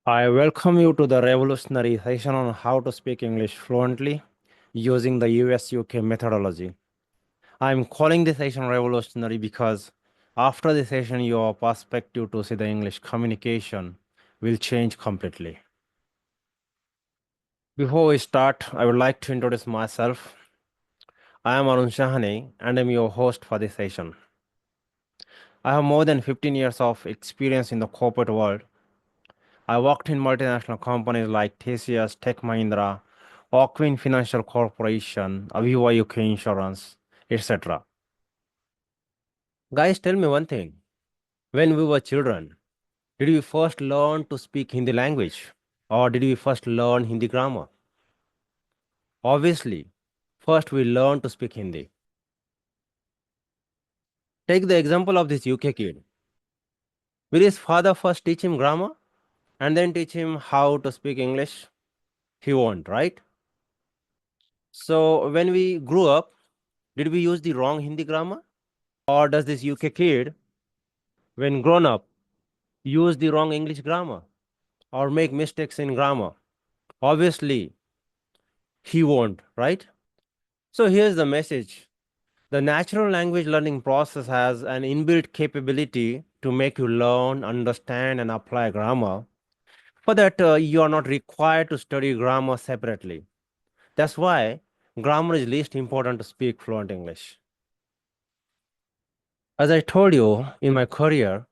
I welcome you to the revolutionary session on how to speak English fluently using the US UK methodology. I'm calling this session revolutionary because after this session, your perspective to see the English communication will change completely. Before we start, I would like to introduce myself. I am Arun Shahane and I'm your host for this session. I have more than 15 years of experience in the corporate world. I worked in multinational companies like TCS, Tech Mahindra, Ocwin Financial Corporation, Aviva UK Insurance, etc. Guys, tell me one thing. When we were children, did we first learn to speak Hindi language or did we first learn Hindi grammar? Obviously, first we learn to speak Hindi. Take the example of this UK kid. Will his father first teach him grammar and then teach him how to speak English? He won't, right? So when we grew up, did we use the wrong Hindi grammar? Or does this UK kid, when grown up, use the wrong English grammar or make mistakes in grammar? Obviously, he won't, right? So here's the message. The natural language learning process has an inbuilt capability to make you learn, understand, and apply grammar. For that, you are not required to study grammar separately. That's why grammar is least important to speak fluent English. As I told you, in my career,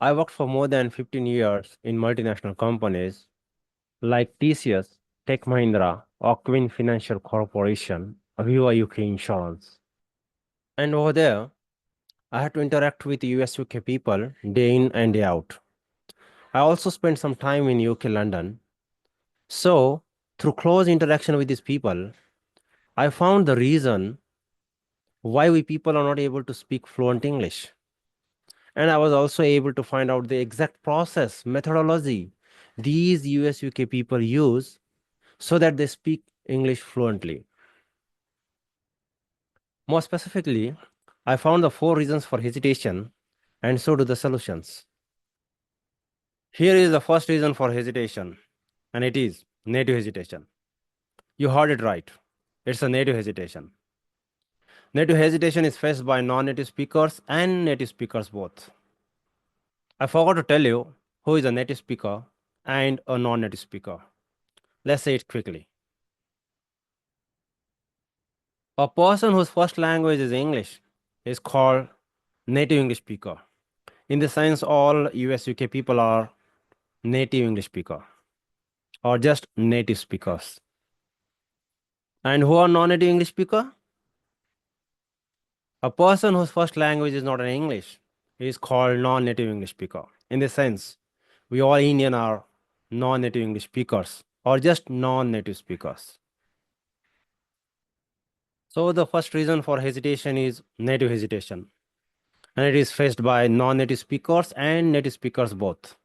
I worked for more than 15 years in multinational companies like TCS, Tech Mahindra, Ocwin Financial Corporation, Aviva UK Insurance. And over there, I had to interact with US UK people day in and day out. I also spent some time in UK London. So, through close interaction with these people, I found the reason why we people are not able to speak fluent English. And I was also able to find out the exact process, methodology these US UK people use so that they speak English fluently. More specifically, I found the four reasons for hesitation, and so do the solutions. Here is the first reason for hesitation, and it is native hesitation. You heard it right. It's a native hesitation. Native hesitation is faced by non native speakers and native speakers both. I forgot to tell you who is a native speaker and a non native speaker. Let's say it quickly. A person whose first language is English is called native English speaker. In the sense, all US UK people are native English speaker or just native speakers. And who are non-native English speaker? A person whose first language is not in English is called non-native English speaker. In this sense, we all Indian are non-native English speakers or just non-native speakers. So the first reason for hesitation is native hesitation, and it is faced by non-native speakers and native speakers both.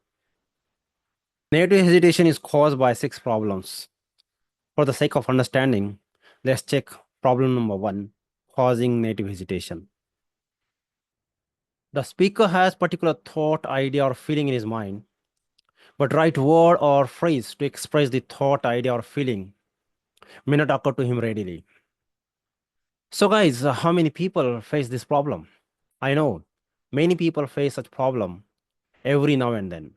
Native hesitation is caused by six problems. For the sake of understanding, let's check problem number one, causing native hesitation. The speaker has particular thought, idea, or feeling in his mind, but right word or phrase to express the thought, idea, or feeling may not occur to him readily. So, guys, how many people face this problem? I know many people face such problem every now and then.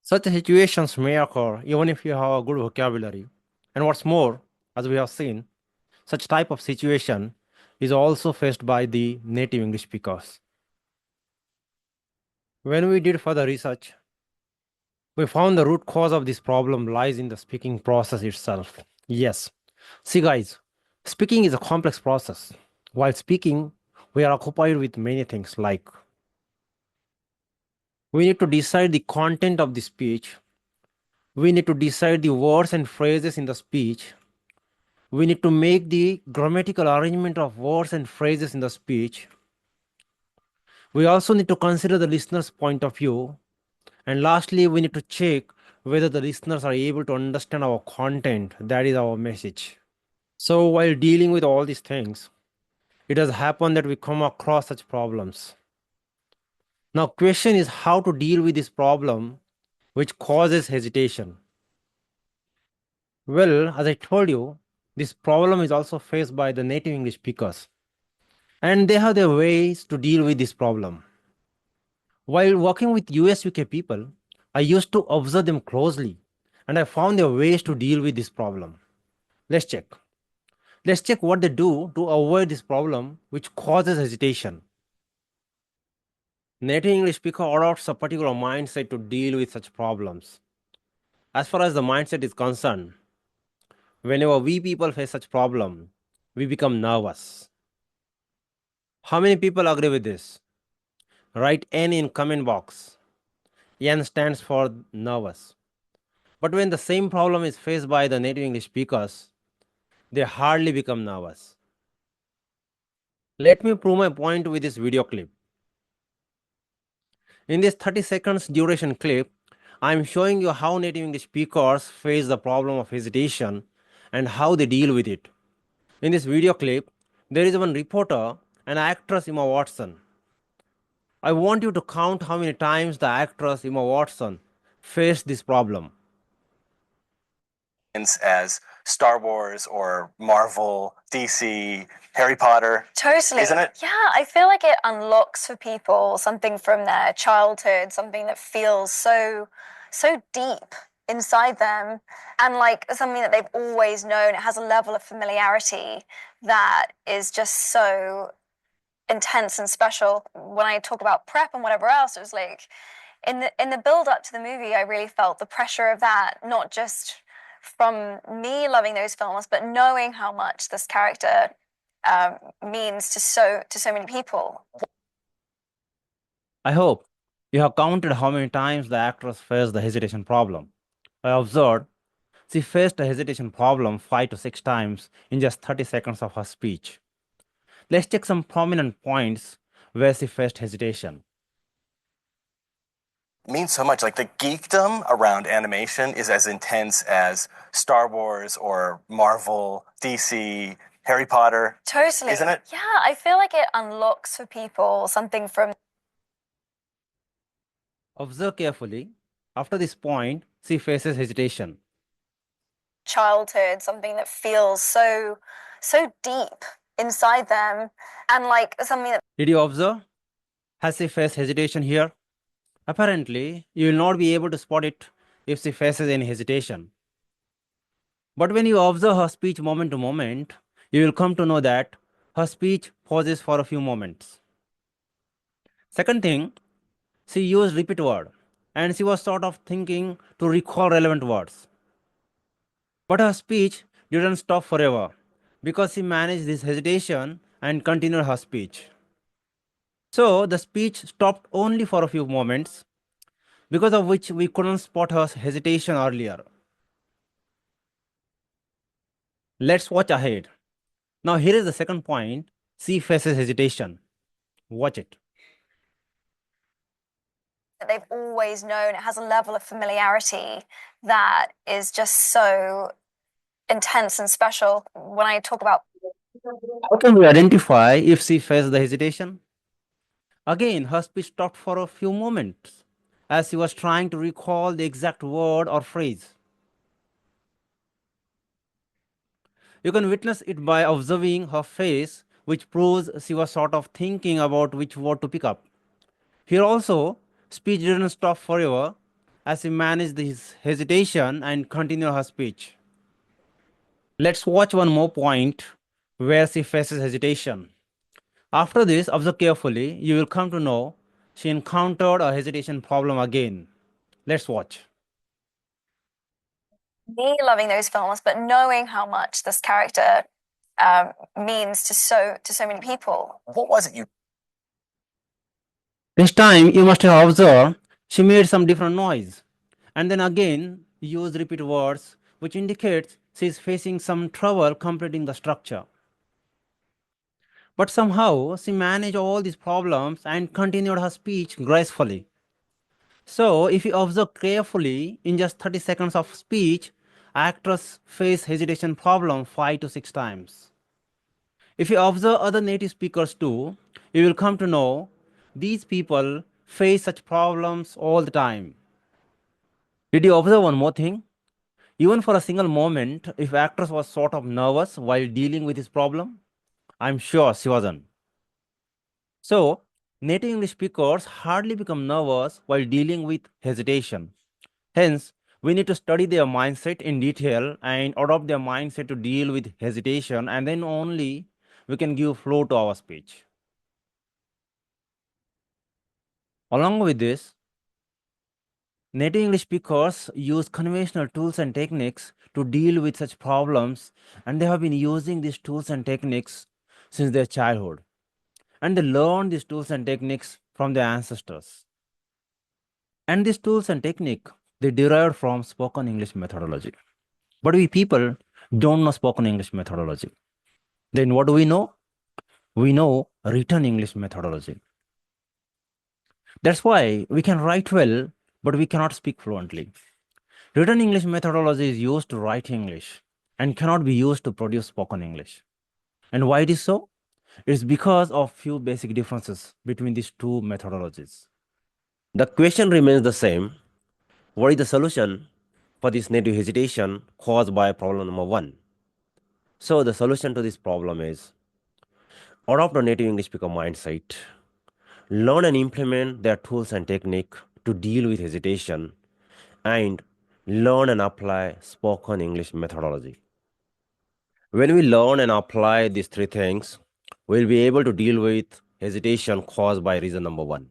Such situations may occur even if you have a good vocabulary. And what's more, as we have seen, such type of situation is also faced by the native English speakers. When we did further research, we found the root cause of this problem lies in the speaking process itself. Yes. See, guys, speaking is a complex process. While speaking, we are occupied with many things like we need to decide the content of the speech, we need to decide the words and phrases in the speech, we need to make the grammatical arrangement of words and phrases in the speech. We also need to consider the listener's point of view. And lastly, we need to check whether the listeners are able to understand our content, that is our message. So, while dealing with all these things, it has happened that we come across such problems. Now, question is how to deal with this problem which causes hesitation. Well, as I told you, this problem is also faced by the native English speakers, and they have their ways to deal with this problem. While working with US UK people, I used to observe them closely, and I found their ways to deal with this problem. Let's check. Let's check what they do to avoid this problem which causes hesitation. Native English speaker adopts a particular mindset to deal with such problems. As far as the mindset is concerned, whenever we people face such problem, we become nervous. How many people agree with this? Write N in comment box. N stands for nervous. But when the same problem is faced by the native English speakers, they hardly become nervous. Let me prove my point with this video clip. In this 30 seconds duration clip, I am showing you how native English speakers face the problem of hesitation and how they deal with it. In this video clip, there is one reporter and actress Emma Watson. I want you to count how many times the actress Emma Watson faced this problem. As Star Wars or Marvel, DC, Harry Potter. Totally. Isn't it? Yeah, I feel like it unlocks for people something from their childhood, something that feels so deep inside them, and like something that they've always known. It has a level of familiarity that is just so intense and special. When I talk about prep and whatever else, it was like in the build up to the movie, I really felt the pressure of that, not just from me loving those films, but knowing how much this character means to so many people. I hope you have counted how many times the actress faced the hesitation problem. I observed she faced a hesitation problem 5 to 6 times in just 30 seconds of her speech. Let's check some prominent points where she faced hesitation. Means so much. Like the geekdom around animation is as intense as Star Wars or Marvel, DC, Harry Potter. Totally. Isn't it? Yeah, I feel like it unlocks for people something from. Observe carefully. After this point, she faces hesitation. Childhood, something that feels so deep inside them, and like something that. Did you observe? Has she faced hesitation here? Apparently, you will not be able to spot it if she faces any hesitation. But when you observe her speech moment to moment, you will come to know that her speech pauses for a few moments. Second thing, she used repeat word and she was sort of thinking to recall relevant words. But her speech didn't stop forever because she managed this hesitation and continued her speech. So the speech stopped only for a few moments, because of which we couldn't spot her hesitation earlier. Let's watch ahead. Now, here is the second point. She faces hesitation. Watch it. That they've always known. It has a level of familiarity that is just so intense and special. When I talk about. How can we identify if she faced the hesitation? Again, her speech stopped for a few moments as she was trying to recall the exact word or phrase. You can witness it by observing her face, which proves she was sort of thinking about which word to pick up. Here also, speech didn't stop forever as she managed this hesitation and continued her speech. Let's watch one more point where she faces hesitation. After this, observe carefully, you will come to know she encountered a hesitation problem again. Let's watch. Me loving those films, but knowing how much this character means to so many people. What was it you? This time, you must have observed she made some different noise, and then again use repeat words, which indicates she is facing some trouble completing the structure. But somehow she managed all these problems and continued her speech gracefully. So, if you observe carefully, in just 30 seconds of speech, actors face hesitation problem 5 to 6 times. If you observe other native speakers too, you will come to know these people face such problems all the time. Did you observe one more thing? Even for a single moment, if actress was sort of nervous while dealing with his problem, I'm sure she wasn't. So, native English speakers hardly become nervous while dealing with hesitation. Hence, we need to study their mindset in detail and adopt their mindset to deal with hesitation, and then only we can give flow to our speech. Along with this, native English speakers use conventional tools and techniques to deal with such problems, and they have been using these tools and techniques since their childhood. And they learn these tools and techniques from their ancestors. And these tools and technique they derived from spoken English methodology. But we people don't know spoken English methodology. Then what do we know? We know written English methodology. That's why we can write well, but we cannot speak fluently. Written English methodology is used to write English and cannot be used to produce spoken English. And why it is so? It's because of few basic differences between these two methodologies. The question remains the same. What is the solution for this native hesitation caused by problem number 1? So the solution to this problem is adopt a native English speaker mindset, learn and implement their tools and technique to deal with hesitation, and learn and apply spoken English methodology. When we learn and apply these three things, we'll be able to deal with hesitation caused by reason number 1.